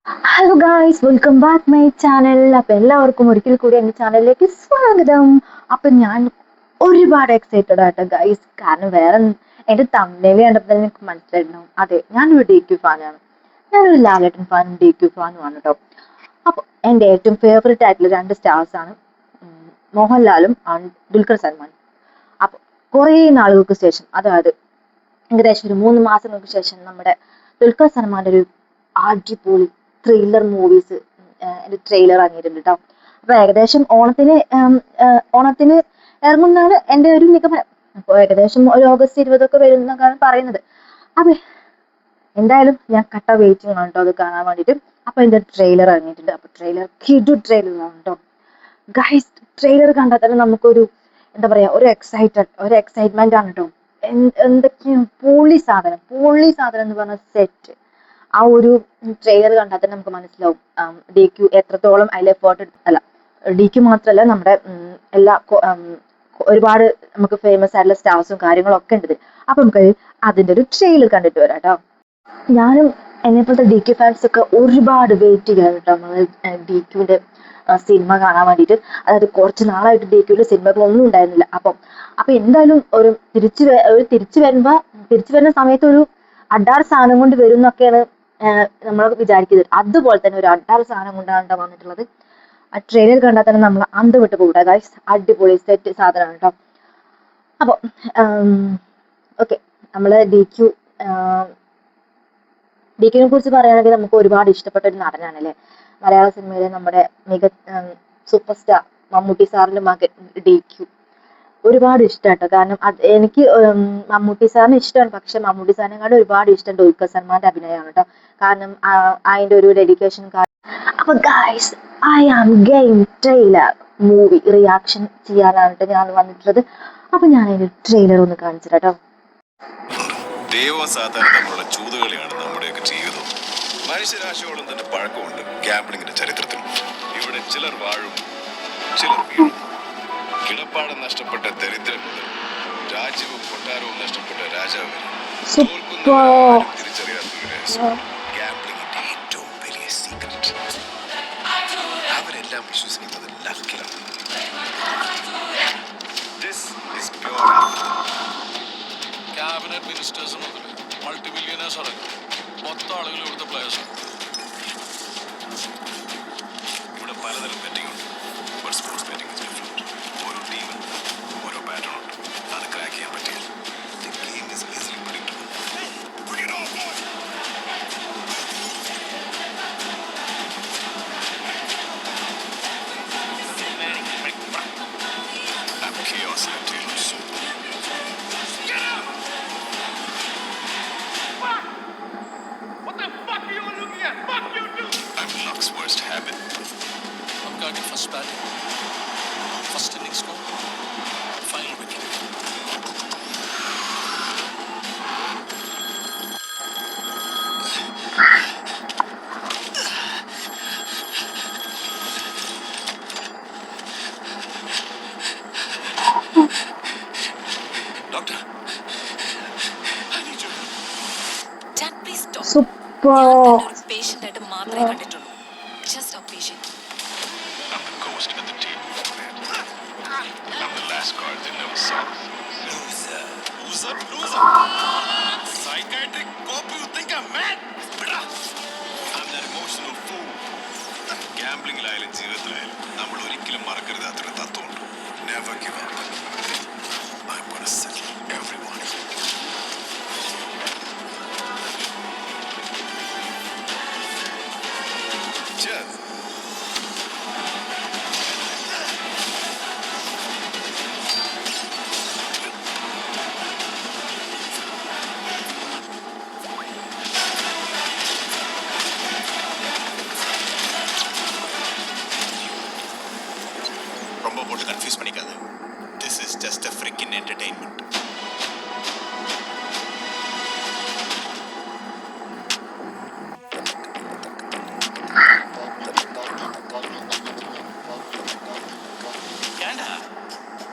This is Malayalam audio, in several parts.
Hello guys, welcome back my channel. അപ്പൊ എല്ലാവർക്കും ഒരിക്കൽ കൂടി എന്റെ ചാനലിലേക്ക് സ്വാഗതം. അപ്പൊ ഞാൻ ഒരുപാട് എക്സൈറ്റഡ് ആട്ടോ ഗായ്സ്. കാരണം എന്റെ തമ്മിൽ കണ്ടപ്പോൾ എനിക്ക് മനസ്സിലായിട്ടുണ്ടാവും. അതെ, ഞാനൊരു ഡി ക്യു ഫാനാണ്. ഞാനൊരു ലാലേട്ടൻ ഫാനും ഡി ക്യു ഫാനുമാണ് കേട്ടോ. അപ്പൊ എന്റെ ഏറ്റവും ഫേവറേറ്റ് ആയിട്ടുള്ള രണ്ട് സ്റ്റാർസ് ആണ് മോഹൻലാലും ദുൽഖർ സൽമാൻ. അപ്പൊ കുറേ നാളുകൾക്ക് ശേഷം, അതായത് ഏകദേശം ഒരു 3 മാസങ്ങൾക്ക് ശേഷം നമ്മുടെ ദുൽഖർ സൽമാന്റെ ഒരു അടിപൊളി ത്രില്ലർ മൂവീസ് എന്റെ ട്രെയിലർ ഇറങ്ങിയിട്ടുണ്ട് കേട്ടോ. അപ്പൊ ഏകദേശം ഓണത്തിന് ഇറങ്ങുന്നതാണ് എന്റെ ഒരു നിഗമനം. അപ്പൊ ഏകദേശം ഒരു ഓഗസ്റ്റ് 20 വരുന്നൊക്കെയാണ് പറയുന്നത്. അപ്പൊ എന്തായാലും ഞാൻ കട്ട വെയിറ്റിംഗ് ആണ് കേട്ടോ അത് കാണാൻ വേണ്ടിട്ട്. അപ്പൊ എന്റെ ട്രെയിലർ ഇറങ്ങിയിട്ടുണ്ട്. അപ്പൊ ട്രെയിലർ കേട്ടോ ഗൈസ്. ട്രെയിലർ കണ്ടാൽ തന്നെ നമുക്കൊരു എന്താ പറയാ, ഒരു എക്സൈറ്റ്മെന്റ് ആണ് കേട്ടോ. എന്തൊക്കെയാണ് പൊള്ളി സാധനം എന്ന് പറഞ്ഞ സെറ്റ്. ആ ഒരു ട്രെയിലർ കണ്ടാൽ തന്നെ നമുക്ക് മനസ്സിലാവും ഡി ക്യു എത്രത്തോളം അതിൽ എഫേർട്ട്, അല്ല ഡി ക്യു മാത്രമല്ല, നമ്മുടെ ഒരുപാട് നമുക്ക് ഫേമസ് ആയിട്ടുള്ള സ്റ്റാർസും കാര്യങ്ങളും ഒക്കെ ഉണ്ട്. അപ്പൊ നമുക്ക് അതിന്റെ ഒരു ട്രെയിലർ കണ്ടിട്ട് വരാം കേട്ടോ. ഞാനും എന്നെപ്പോലത്തെ ഡി ക്യു ഫാൻസ് ഒക്കെ ഒരുപാട് വെയിറ്റ് ചെയ്യാൻ കേട്ടോ നമ്മൾ ഡി ക്യുവിന്റെ സിനിമ കാണാൻ വേണ്ടിയിട്ട്. അതായത് കുറച്ച് നാളായിട്ട് ഡി ക്യുവിന്റെ സിനിമകളൊന്നും ഉണ്ടായിരുന്നില്ല. അപ്പൊ എന്തായാലും തിരിച്ചു വരുന്ന സമയത്ത് ഒരു അഡാർ സാധനം കൊണ്ട് വരും എന്നൊക്കെയാണ് നമ്മൾ വിചാരിക്കുന്നത്. അതുപോലെ തന്നെ ഒരു അഡാർ സാധനം കൊണ്ടാണ് വന്നിട്ടുള്ളത്. ആ ട്രെയിലർ കണ്ടാൽ തന്നെ നമ്മൾ അന്ത് വിട്ട് പോകട്ടെ ഗൈസ്. അടിപൊളി സെറ്റ് സാധനമാണ് കേട്ടോ. അപ്പൊ ഓക്കെ, നമ്മള് ഡി ക്യുവിനെ കുറിച്ച് പറയുകയാണെങ്കിൽ നമുക്ക് ഒരുപാട് ഇഷ്ടപ്പെട്ട ഒരു നടനാണ് അല്ലെ. മലയാള സിനിമയിലെ നമ്മുടെ സൂപ്പർ സ്റ്റാർ മമ്മൂട്ടി സാറിന്റെ മകൻ ഡി ക്യു. ഒരുപാട് ഇഷ്ടമാട്ടോ. കാരണം എനിക്ക് മമ്മൂട്ടി സാറിന് ഇഷ്ടമാണ്. പക്ഷെ മമ്മൂട്ടി സാറിനെക്കാളും ഒരുപാട് ഇഷ്ടം ദുൽഖർ സൽമാന്റെ അഭിനയമാണ് കേട്ടോ. കാരണം അതിന്റെ ഒരു ഡെഡിക്കേഷൻ. അപ്പൊ guys, I am game trailer movie reaction ചെയ്യാനാണ് ഞാൻ വന്നിട്ടുള്ളത്. അപ്പൊ ഞാൻ അതിന്റെ ട്രെയിലർ ഒന്ന് കാണിച്ചു കേട്ടോ. ദൈവവും സാധാരണ തമ്മിലുള്ള ചൂതുകളിയാണ് നമ്മുടെയൊക്കെ ജീവിതം. മനുഷ്യരാശിയോളം തന്നെ പഴക്കമുണ്ട് ഗാംബ്ലിങ്ങിന്റെ ചരിത്രത്തിൽ. ഇവിടെ ചിലർ വാഴും, ചിലർ വീഴും. കിടപ്പാടം നഷ്ടപ്പെട്ട ദരിദ്രൻ മുതൽ രാജ്യവും കൊട്ടാരവും നഷ്ടപ്പെട്ട രാജാവ് തിരിച്ചറിയാത്ത ഗാംബ്ലിങ്ങിന്റെ ഏറ്റവും വലിയ സീക്രട്ട്. അവരെല്ലാം വിശ്വസിക്കുന്നത് ലക്കിലാണ്. This is pure cabinet ministers മുതൽ മൾട്ടി ബില്യനേഴ്സ് അടക്കം മൊത്തം ആളുകൾ ഇവിടുത്തെ പ്ലേയേഴ്സാണ്. ഇവിടെ പലതരം ബെറ്റിംഗ് ഉണ്ട്. But sports betting is different. ഓരോ ടീമിനും ഓരോ പാറ്റേൺ ഉണ്ട്. അത് ക്രാക്ക് ചെയ്യാൻ പറ്റിയാൽ the game is easily predictable. I'm chaos and Taylor Swift. I'm Luck's worst habit. I'm guarding first batting, first inning score, final wicket. Doctor, I need you. Dad, please stop. Super. Patient ആയിട്ട് മാത്രമേ കണ്ടിട്ടുള്ളൂ. Just a patient. I'm the ghost of the team. I'm the last card they never saw. Loser. Loser. Psychiatric cop, you think I'm mad? I'm that emotional fool. ഗാംബ്ലിംഗിലായാലും ജീവിതത്തിലായാലും നമ്മൾ ഒരിക്കലും മറക്കരുതാത്തൊരു തത്വമുണ്ട്. Never give up. I'm gonna settle everyone. Cheers. ரொம்ப போட்டு confuse பண்ணிக்காத. This is just a freaking entertainment. ஏண்டா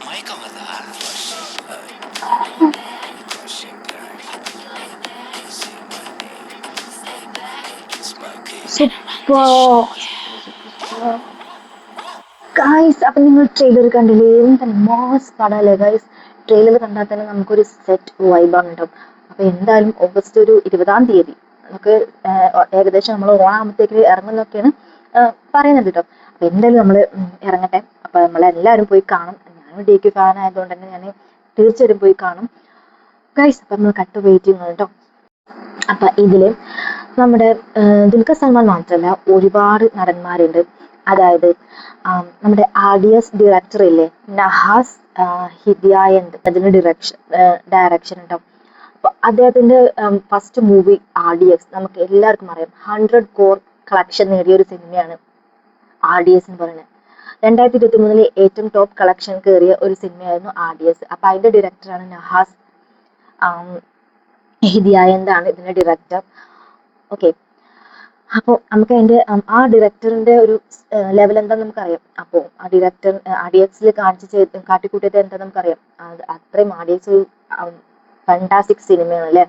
மயக்கம் வருதா? സൂപ്പർ. ഗൈസ്, അപ്പൊ നിങ്ങൾ ട്രെയിലർ കണ്ടില്ലേ? എന്താ മാസ് പടമല്ലേ ഗൈസ്? ട്രെയിലർ കണ്ടാൽ തന്നെ നമുക്കൊരു സെറ്റ് വൈബാണ് കേട്ടോ. അപ്പൊ എന്തായാലും ഓഗസ്റ്റ് ഒരു 20-ാം തീയതി നമുക്ക് ഏകദേശം നമ്മൾ ഓണാകുമ്പോഴത്തേക്ക് ഇറങ്ങുന്നൊക്കെയാണ് പറയുന്നത് കേട്ടോ. അപ്പൊ എന്തായാലും നമ്മൾ ഇറങ്ങട്ടെ. അപ്പൊ നമ്മളെല്ലാവരും പോയി കാണും. ഞാനും DQ ഫാൻ ആയതുകൊണ്ട് തന്നെ ഞാൻ തീർച്ചയായിട്ടും പോയി കാണും ഗൈസ്. അപ്പൊ നമ്മൾ കട്ട് വെയിറ്റിംഗ് കേട്ടോ. അപ്പൊ ഇതില് നമ്മുടെ ദുൽഖർ സൽമാൻ മാത്രമല്ല, ഒരുപാട് നടന്മാരുണ്ട്. അതായത് നമ്മുടെ RDS ഡയറക്ടർ ഇല്ലേ, നഹാസ് ഹിദായന്ത്, അതിന്റെ ഡയറക്ഷൻ ഉണ്ടാവും. അപ്പൊ അദ്ദേഹത്തിന്റെ ഫസ്റ്റ് മൂവി RDX നമുക്ക് എല്ലാവർക്കും അറിയാം, 100 crore കളക്ഷൻ നേടിയ ഒരു സിനിമയാണ് RDS എന്ന് പറയുന്നത്. 2023 ഏറ്റവും ടോപ്പ് കളക്ഷൻ കയറിയ ഒരു സിനിമയായിരുന്നു RDS. അപ്പൊ അതിന്റെ ഡയറക്ടറാണ് നഹാസ് ഹിദായന്താണ് ഇതിന്റെ ഡയറക്ടർ. ഓക്കെ, അപ്പോൾ നമുക്ക് അതിന്റെ ആ ഡയറക്ടറിന്റെ ഒരു ലെവൽ എന്താ നമുക്കറിയാം. അപ്പോൾ ആ ഡയറക്ടർ RDXൽ കാട്ടിക്കൂട്ടിയത് എന്താ നമുക്കറിയാം. അത്രയും RDX ഒരു ഫാന്റാസ്റ്റിക് സിനിമയാണ് അല്ലേ.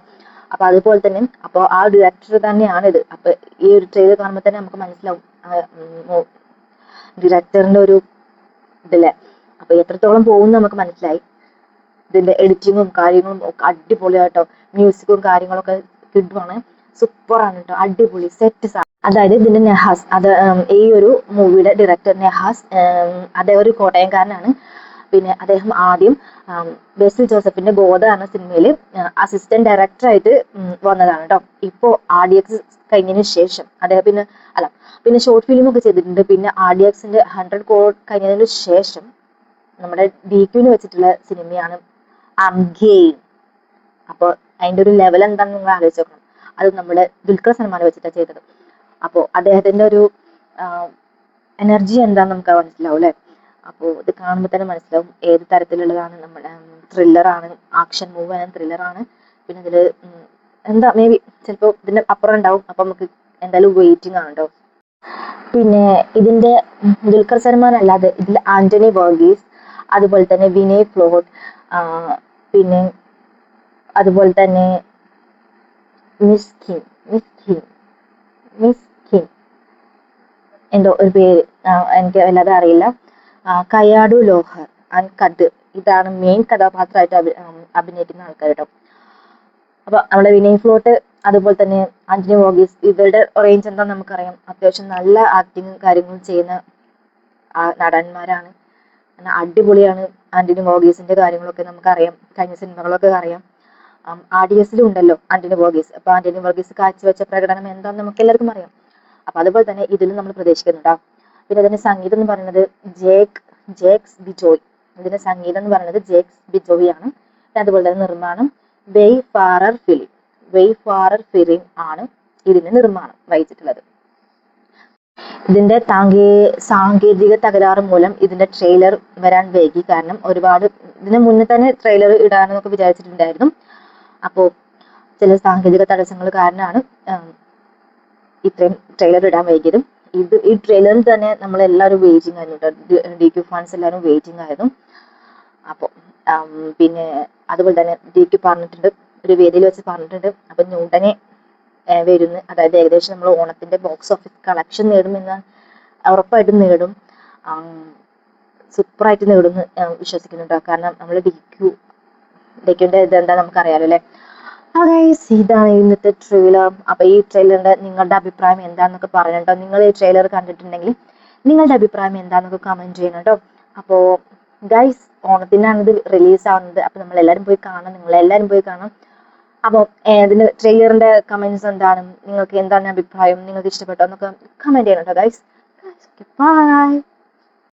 അപ്പൊ അതുപോലെ തന്നെ അപ്പോൾ ആ ഡയറക്ടർ തന്നെയാണിത്. അപ്പൊ ഈ ഒരു ട്രെയിലർ കാണുമ്പോൾ തന്നെ നമുക്ക് മനസ്സിലാവും ഡയറക്ടറിന്റെ ഒരു ഇതില്ലേ. അപ്പൊ എത്രത്തോളം പോകും നമുക്ക് മനസ്സിലായി. ഇതിന്റെ എഡിറ്റിങ്ങും കാര്യങ്ങളും ഒക്കെ അടിപൊളിയായിട്ടോ. മ്യൂസിക്കും കാര്യങ്ങളൊക്കെ കിട്ടുവാണ്, സൂപ്പറാണ് കേട്ടോ, അടിപൊളി സെറ്റ്. അതായത് ഇതിന്റെ നെഹാസ്, അത് ഈ ഒരു മൂവിയുടെ ഡയറക്ടർ നെഹാസ്, അദ്ദേഹം ഒരു കോട്ടയംകാരനാണ്. പിന്നെ അദ്ദേഹം ആദ്യം ബേസിൽ ജോസഫിന്റെ ഗോദ എന്ന സിനിമയിൽ അസിസ്റ്റന്റ് ഡയറക്ടറായിട്ട് വന്നതാണ് കേട്ടോ. ഇപ്പോ RDX കഴിഞ്ഞതിന് ശേഷം അദ്ദേഹം പിന്നെ ഷോർട്ട് ഫിലിം ഒക്കെ ചെയ്തിട്ടുണ്ട്. പിന്നെ RDXന്റെ 100 crore കഴിഞ്ഞതിന് ശേഷം നമ്മുടെ DQന് വെച്ചിട്ടുള്ള സിനിമയാണ് അംഗെയിൻ. അപ്പോൾ അതിന്റെ ഒരു ലെവൽ എന്താണെന്ന് നിങ്ങൾ ആലോചിച്ച് നോക്കണം. അത് നമ്മുടെ ദുൽഖർ സൽമാനെ വെച്ചിട്ടാണ് ചെയ്തത്. അപ്പോൾ അദ്ദേഹത്തിന്റെ ഒരു എനർജി എന്താന്ന് നമുക്ക് മനസ്സിലാവും അല്ലെ. അപ്പോൾ ഇത് കാണുമ്പോൾ തന്നെ മനസ്സിലാവും ഏത് തരത്തിലുള്ളതാണ്. നമ്മുടെ ത്രില്ലറാണ്, ആക്ഷൻ മൂവാണ്, ത്രില്ലറാണ്. പിന്നെ ഇതില് എന്താ മേ ബി ചിലപ്പോൾ ഇതിന്റെ അപ്പുറം ഉണ്ടാവും. അപ്പൊ നമുക്ക് എന്തായാലും വെയിറ്റിംഗ് ആണ് കേട്ടോ. പിന്നെ ഇതിന്റെ ദുൽഖർ സൽമാൻ അല്ലാതെ ഇതിൽ ആന്റണി വർഗീസ്, അതുപോലെ തന്നെ വിനയ് ഫ്ലോട്ട്, പിന്നെ അതുപോലെ തന്നെ മിസ്കിൻ മിസ്കിൻ മിസ്കിൻ എന്തോ ഒരു പേര് എനിക്ക് വല്ലാതെ അറിയില്ല. കയാടു ലോഹർ ആൻഡ് കദർ, ഇതാണ് മെയിൻ കഥാപാത്രമായിട്ട് അഭിനയിക്കുന്ന ആൾക്കാർ കേട്ടോ. അപ്പൊ നമ്മുടെ വിനയ് ഫ്ലോട്ട്, അതുപോലെ തന്നെ ആന്റണി വർഗീസ്, ഇവരുടെ റേഞ്ച് എന്താ നമുക്കറിയാം. അത്യാവശ്യം നല്ല ആക്ടിങ്ങും കാര്യങ്ങളും ചെയ്യുന്ന നടന്മാരാണ്. അടിപൊളിയാണ് ആന്റണി വർഗീസിന്റെ കാര്യങ്ങളൊക്കെ നമുക്കറിയാം, കഴിഞ്ഞ സിനിമകളൊക്കെ അറിയാം. RDSലും ഉണ്ടല്ലോ ആന്റണി വർഗീസ്. അപ്പൊ ആന്റണി വർഗീസ് കാഴ്ചവെച്ച പ്രകടനം എന്താണെന്ന് നമുക്ക് എല്ലാവർക്കും അറിയാം. അപ്പൊ അതുപോലെ തന്നെ ഇതിലും നമ്മൾ പ്രതീക്ഷിക്കുന്നുണ്ടോ. പിന്നെ ഇതിന്റെ സംഗീതം എന്ന് പറയുന്നത് ജേക്സ് ബിജോയ്. ഇതിന്റെ സംഗീതം എന്ന് പറയുന്നത് ജേക്സ് ബിജോയ് ആണ്. പിന്നെ അതുപോലെ തന്നെ നിർമ്മാണം വെയ്ഫാറർ ഫിലിം ആണ് ഇതിന്റെ നിർമ്മാണം വഹിച്ചിട്ടുള്ളത്. ഇതിന്റെ സാങ്കേതിക തകരാറ് മൂലം ഇതിന്റെ ട്രെയിലർ വരാൻ വൈകി. കാരണം ഒരുപാട് ഇതിന് മുന്നേ തന്നെ ട്രെയിലർ ഇടാനൊക്കെ വിചാരിച്ചിട്ടുണ്ടായിരുന്നു. അപ്പോ ചില സാങ്കേതിക തടസ്സങ്ങൾ കാരണമാണ് ഇത്രയും ട്രെയിലർ ഇടാൻ വൈകിയതും. ഈ ട്രെയിലറിൽ തന്നെ നമ്മൾ എല്ലാവരും വെയിറ്റിംഗ് ആയിരുന്നു കേട്ടോ. DQ ഫാൻസ് എല്ലാവരും വെയിറ്റിംഗ് ആയിരുന്നു. അപ്പോൾ പിന്നെ അതുപോലെ തന്നെ DQ പറഞ്ഞിട്ടുണ്ട്, ഒരു വേദിയിൽ വെച്ച് പറഞ്ഞിട്ടുണ്ട്. അപ്പൊ ഉടനെ വരുന്നു. അതായത് ഏകദേശം നമ്മൾ ഓണത്തിന്റെ ബോക്സ് ഓഫീസ് കളക്ഷൻ നേടുമെന്ന് ഉറപ്പായിട്ടും നേടും. സൂപ്പറായിട്ട് നേടുമെന്ന് വിശ്വസിക്കുന്നുണ്ടോ. കാരണം നമ്മൾ DQന്റെ ഇതെന്താ നമുക്കറിയാലോ അല്ലെ. ഇതാണ് ഇന്നത്തെ ട്രെയിലർ. അപ്പൊ ഈ ട്രെയിലറിന്റെ നിങ്ങളുടെ അഭിപ്രായം എന്താണെന്നൊക്കെ പറയണട്ടോ. നിങ്ങൾ ഈ ട്രെയിലർ കണ്ടിട്ടുണ്ടെങ്കിൽ നിങ്ങളുടെ അഭിപ്രായം എന്താണെന്നൊക്കെ കമന്റ് ചെയ്യണം കേട്ടോ. അപ്പോ ഗൈസ്, ഓണത്തിനാണ് ഇത് റിലീസ് ആവുന്നത്. അപ്പൊ നമ്മൾ എല്ലാവരും പോയി കാണാം, നിങ്ങളെല്ലാവരും പോയി കാണാം. അപ്പോൾ ഇതിന്റെ ട്രെയിലറിന്റെ കമന്റ്സ് എന്താണ്, നിങ്ങൾക്ക് എന്താണ് അഭിപ്രായം, നിങ്ങൾക്ക് ഇഷ്ടപ്പെട്ടോ എന്നൊക്കെ കമന്റ് ചെയ്യണം കേട്ടോ ഗൈസ്. ബൈ.